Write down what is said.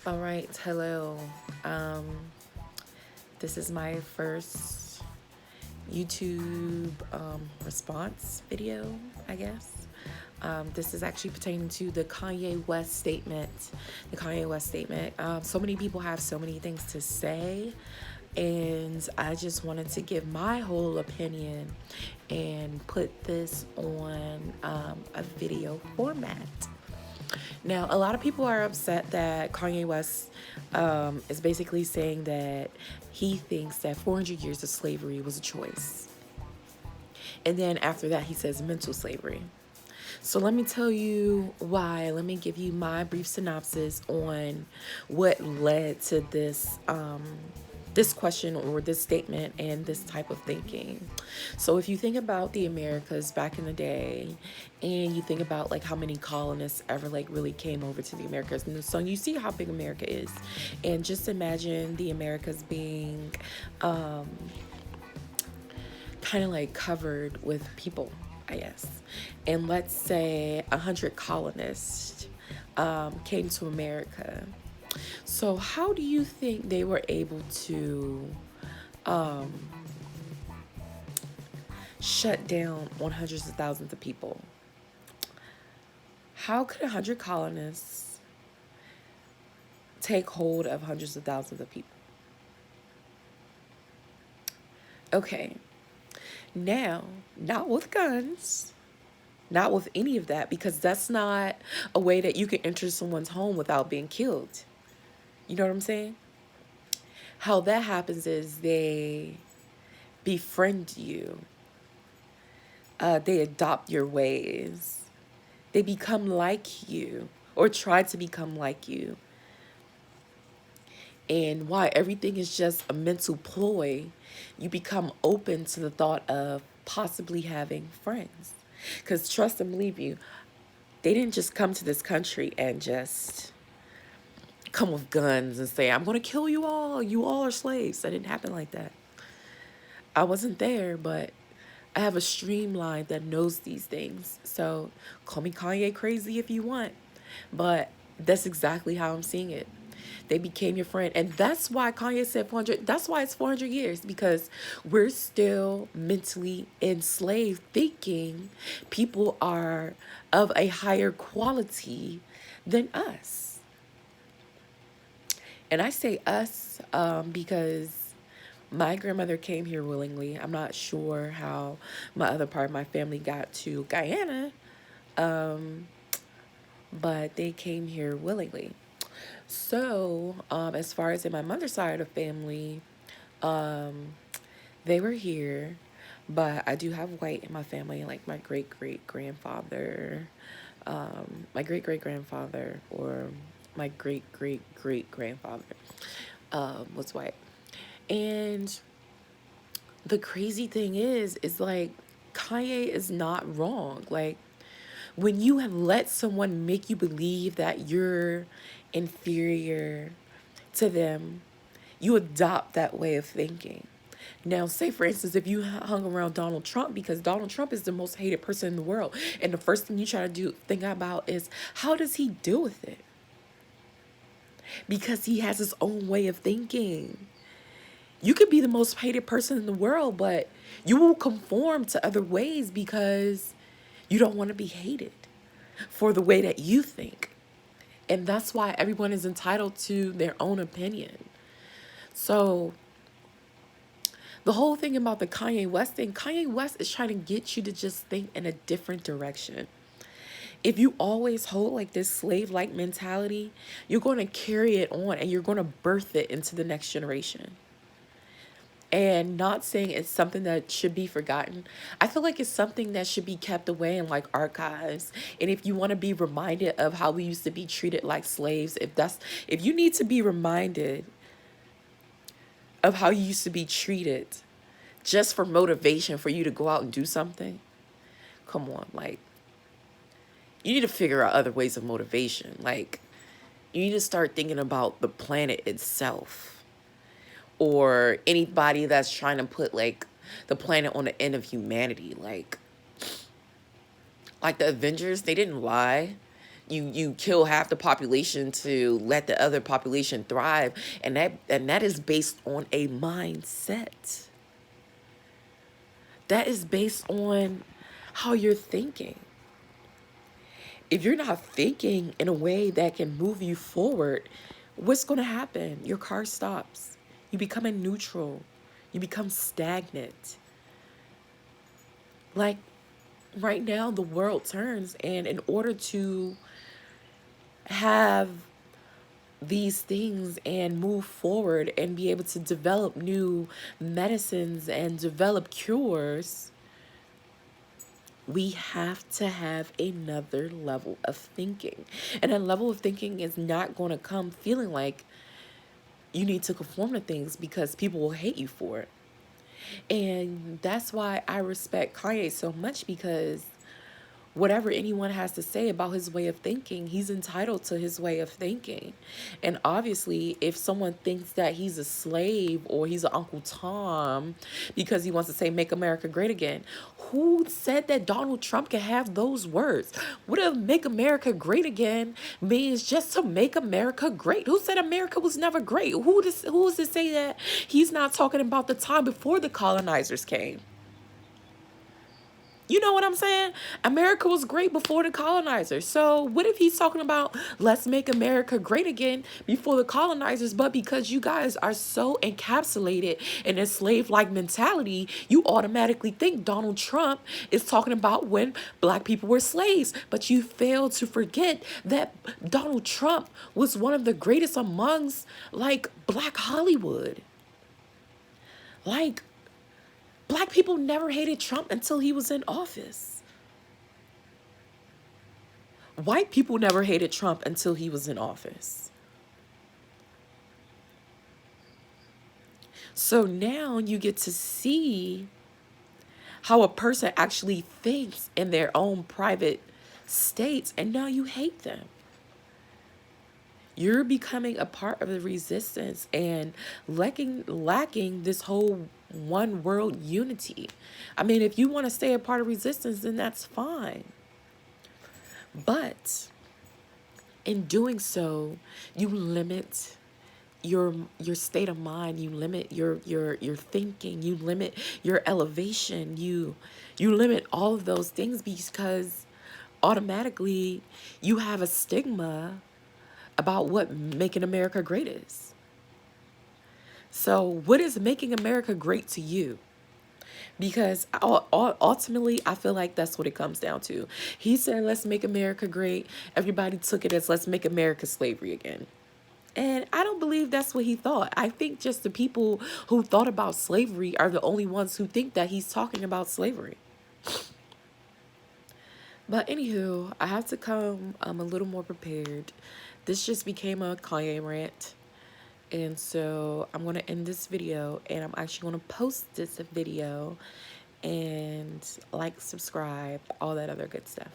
All right, hello. Um, this is my first YouTube response video, I guess. This is actually pertaining to the Kanye West statement. The Kanye West statement. So many people have so many things to say, and I just wanted to give my whole opinion and put this on a video format. Now, a lot of people are upset that Kanye West is basically saying that he thinks that 400 years of slavery was a choice. And then after that, he says mental slavery. So let me tell you why. Let me give you my brief synopsis on what led to this question or this statement and this type of thinking. So if you think about the Americas back in the day and you think about like how many colonists ever like really came over to the Americas, and so you see how big America is, and just imagine the Americas being kind of like covered with people, I guess. And let's say 100 colonists came to America. So how do you think they were able to shut down on hundreds of thousands of people? How could 100 colonists take hold of hundreds of thousands of people? Okay, now, not with guns, not with any of that, because that's not a way that you can enter someone's home without being killed. You know what I'm saying? How that happens is they befriend you, they adopt your ways, they become like you or try to become like you. And why everything is just a mental ploy, you become open to the thought of possibly having friends. Because trust and believe you, they didn't just come to this country and just come with guns and say, I'm going to kill you all. You all are slaves. That didn't happen like that. I wasn't there, but I have a streamline that knows these things. So call me Kanye crazy if you want. But that's exactly how I'm seeing it. They became your friend. And that's why Kanye said 400. That's why it's 400 years, because we're still mentally enslaved, thinking people are of a higher quality than us. And I say us because my grandmother came here willingly. I'm not sure how my other part of my family got to Guyana, but they came here willingly. So, as far as in my mother's side of the family, they were here, but I do have white in my family, like my great great grandfather, my great great grandfather, or my great great great grandfather was white. And the crazy thing is like Kanye is not wrong. Like when you have let someone make you believe that you're inferior to them, you adopt that way of thinking. Now, say for instance, if you hung around Donald Trump, because Donald Trump is the most hated person in the world, and the first thing you try to think about is how does he deal with it? Because he has his own way of thinking. You could be the most hated person in the world, but you will conform to other ways because you don't want to be hated for the way that you think. And that's why everyone is entitled to their own opinion. So the whole thing about the Kanye West thing, Kanye West is trying to get you to just think in a different direction. If you always hold like this slave-like mentality, you're going to carry it on and you're going to birth it into the next generation. And not saying it's something that should be forgotten. I feel like it's something that should be kept away in like archives. And if you want to be reminded of how we used to be treated like slaves, if you need to be reminded of how you used to be treated just for motivation for you to go out and do something, come on, like you need to figure out other ways of motivation. Like you need to start thinking about the planet itself, or anybody that's trying to put like the planet on the end of humanity. Like the Avengers, they didn't lie. you kill half the population to let the other population thrive, and that is based on a mindset. That is based on how you're thinking. If you're not thinking in a way that can move you forward, what's going to happen? Your car stops. You become a neutral. You become stagnant. Like right now, the world turns, and in order to have these things and move forward and be able to develop new medicines and develop cures, we have to have another level of thinking. And a level of thinking is not going to come feeling like you need to conform to things, because people will hate you for it. And that's why I respect Kanye so much, because whatever anyone has to say about his way of thinking, he's entitled to his way of thinking. And obviously, if someone thinks that he's a slave or he's an Uncle Tom because he wants to say make America great again, who said that Donald Trump can have those words? What if make America great again means just to make America great? Who said America was never great? Who is to say that he's not talking about the time before the colonizers came? You know what I'm saying? America was great before the colonizers. So what if he's talking about let's make America great again before the colonizers, but because you guys are so encapsulated in a slave-like mentality, you automatically think Donald Trump is talking about when black people were slaves. But you fail to forget that Donald Trump was one of the greatest amongst like black Hollywood. Like, black people never hated Trump until he was in office. White people never hated Trump until he was in office. So now you get to see how a person actually thinks in their own private states, and now you hate them. You're becoming a part of the resistance and lacking this whole one world unity. I mean, if you want to stay a part of resistance, then that's fine. But in doing so, you limit your state of mind, you limit your thinking, you limit your elevation, you limit all of those things, because automatically you have a stigma about what making America great is. So what is making America great to you? Because ultimately, I feel like that's what it comes down to. He said, let's make America great. Everybody took it as let's make America slavery again. And I don't believe that's what he thought. I think just the people who thought about slavery are the only ones who think that he's talking about slavery. But anywho, I have to come a little more prepared. This just became a Kanye rant. And so I'm going to end this video, and I'm actually going to post this video and like, subscribe, all that other good stuff.